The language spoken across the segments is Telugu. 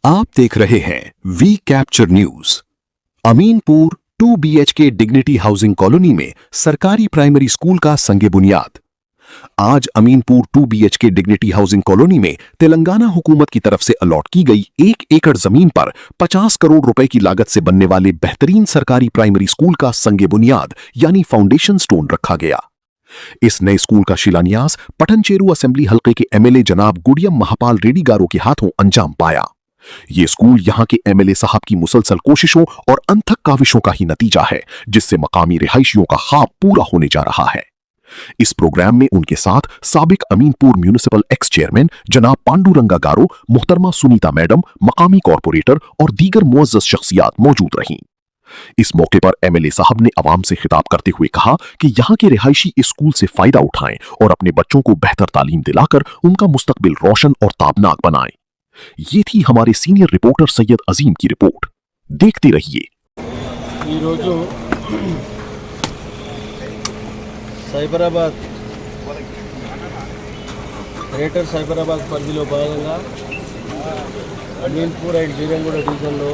आप देख रहे हैं V Capture News. Aminpur 2 BHK dignity housing colony में सरकारी प्राइमरी स्कूल का संगे बुनियाद। आज Aminpur 2 BHK dignity housing colony में तेलंगाना हुकूमत की तरफ से अलॉट की गई 1 एकड़ जमीन पर 50 करोड़ रुपए की लागत से बनने वाले बेहतरीन सरकारी प्राइमरी स्कूल का संगे बुनियाद यानी फाउंडेशन स्टोन रखा गया। इस नए स्कूल का शिलान्यास पटनचेरू असेंबली हलके के MLA जनाब गुडियम महापाल रेड्डी गारो के हाथों अंजाम पाया। ये स्कूल यहां के MLA साहब की मुसलसल कोशिशों और अनथक काविशों का ही नतीजा है, जिससे मकामी रिहायशियों का ख्वाब पूरा होने जा रहा है। इस प्रोग्राम में उनके साथ साबिक अमीनपुर म्यूनिसिपल एक्स चेयरमैन जनाब पांडुरंगा गारो, मोहतरमा सुनीता मैडम, मकामी कॉरपोरेटर और दीगर मुअज़्ज़ज़ शख्सियात मौजूद रहीं। इस मौके पर MLA साहब ने अवाम से खिताब करते हुए कहा कि यहाँ के रिहायशी इस स्कूल से फायदा उठाएं और अपने बच्चों को बेहतर तालीम दिलाकर उनका मुस्तकबिल रोशन और ताबनाक बनाएं। ये थी हमारे सीनियर रिपोर्टर सैयद अजीम की रिपोर्ट। देखते रहिए। సైబరాబాద్ గ్రేటర్ సైబరాబాద్ పరిధిలో భాగంగా అమీన్పూర్ అండ్ బీరంగూడ డివిజన్లో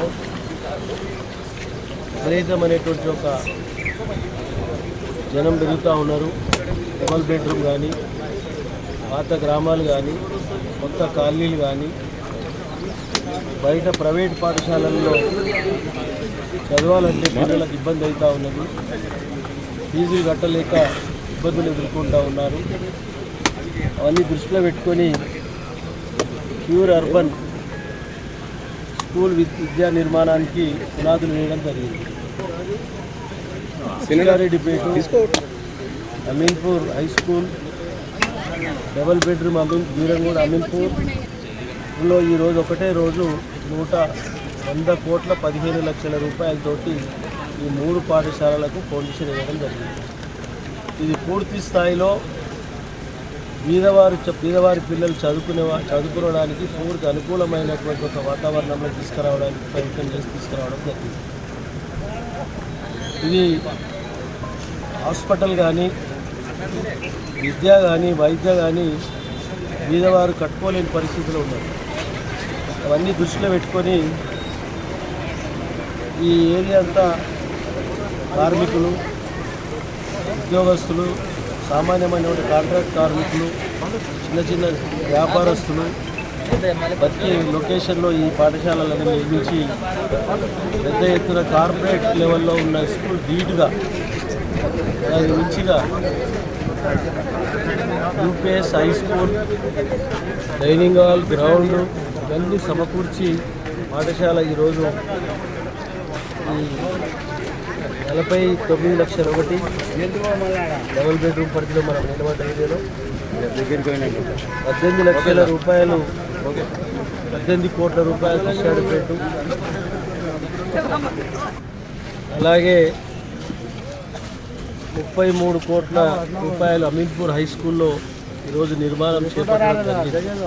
విపరీతమైనటువంటి ఒక జనం పెరుగుతూ ఉన్నారు. డబల్ బెడ్రూమ్ కానీ, పాత గ్రామాలు కానీ, కొత్త కాలనీలు కానీ, బయట ప్రైవేట్ పాఠశాలల్లో చదవాలంటే పిల్లలకు ఇబ్బంది అవుతూ ఉన్నది. ఫీజులు కట్టలేక ఇబ్బందులు ఎదుర్కొంటూ ఉన్నారు. అవన్నీ దృష్టిలో పెట్టుకొని ప్యూర్ అర్బన్ స్కూల్ విద్యా నిర్మాణానికి పునాదులు వేయడం జరిగింది. Singareddypet Ameenpur high school, double bedroom Beeramguda అమీన్పూర్లో ఈరోజు ఒకటే రోజు 100 కోట్ల 15 లక్షల రూపాయలతోటి ఈ 3 పాఠశాలలకు ఫౌండేషన్ ఇవ్వడం జరిగింది. ఇది పూర్తి స్థాయిలో బీదవారి పిల్లలు చదువుకోవడానికి పూర్తి అనుకూలమైనటువంటి ఒక వాతావరణంలో తీసుకురావడానికి ప్రయత్నం చేసి తీసుకురావడం జరిగింది. ఇది హాస్పిటల్ కానీ, విద్య కానీ, వైద్య కానీ బీదవారు కట్టుకోలేని పరిస్థితిలో ఉన్నారు. అవన్నీ దృష్టిలో పెట్టుకొని ఈ ఏరియా అంతా కార్మికులు, ఉద్యోగస్తులు, సామాన్యమైన కాంట్రాక్ట్ కార్మికులు, చిన్న చిన్న వ్యాపారస్తులు బతికే లొకేషన్లో ఈ పాఠశాలలను నిర్మించి పెద్ద ఎత్తున కార్పొరేట్ లెవెల్లో ఉన్న స్కూల్ ధీటుగా దానికి మించిగా UPS high school, dining hall, ground ఇవన్నీ సమకూర్చి పాఠశాల ఈరోజు 49 లక్షల ఒకటి డబుల్ బెడ్రూమ్ పరిధిలో మనం నిలబడ్డ ఏరియాలో 18 లక్షల రూపాయలు, 18 కోట్ల రూపాయలు కృష్ణాడిపేట, అలాగే 33 కోట్ల రూపాయలు అమీన్పూర్ హై స్కూల్లో ఈరోజు నిర్మాణం చేపట్టడం జరిగింది.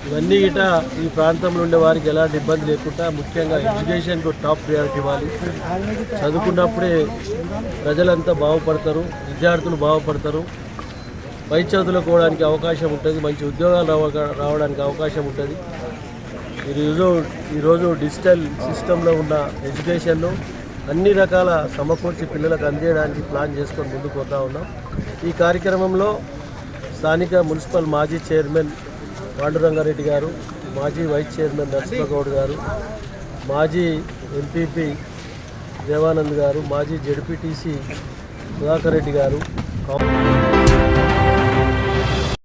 ఇవన్నీ గిట ఈ ప్రాంతంలో ఉండే వారికి ఎలాంటి ఇబ్బంది లేకుండా ముఖ్యంగా ఎడ్యుకేషన్కు టాప్ ప్రయారిటీ ఇవ్వాలి. చదువుకున్నప్పుడే ప్రజలంతా బాగుపడతారు, విద్యార్థులు బాగుపడతారు, పై చదువుకోవడానికి అవకాశం ఉంటుంది, మంచి ఉద్యోగాలు రావడానికి అవకాశం ఉంటుంది. ఈరోజు డిజిటల్ సిస్టంలో ఉన్న ఎడ్యుకేషన్ను అన్ని రకాల సమకూర్చి పిల్లలకు అందించడానికి ప్లాన్ చేసుకొని ముందుకు పోతా ఉన్నాం. ఈ కార్యక్రమంలో స్థానిక మున్సిపల్ మాజీ చైర్మన్ పాండురంగారెడ్డి గారు, మాజీ వైస్ చైర్మన్ నరసింహగౌడ్ గారు, మాజీ MPP దేవానంద్ గారు, మాజీ ZPTC సుధాకర్ రెడ్డి గారు,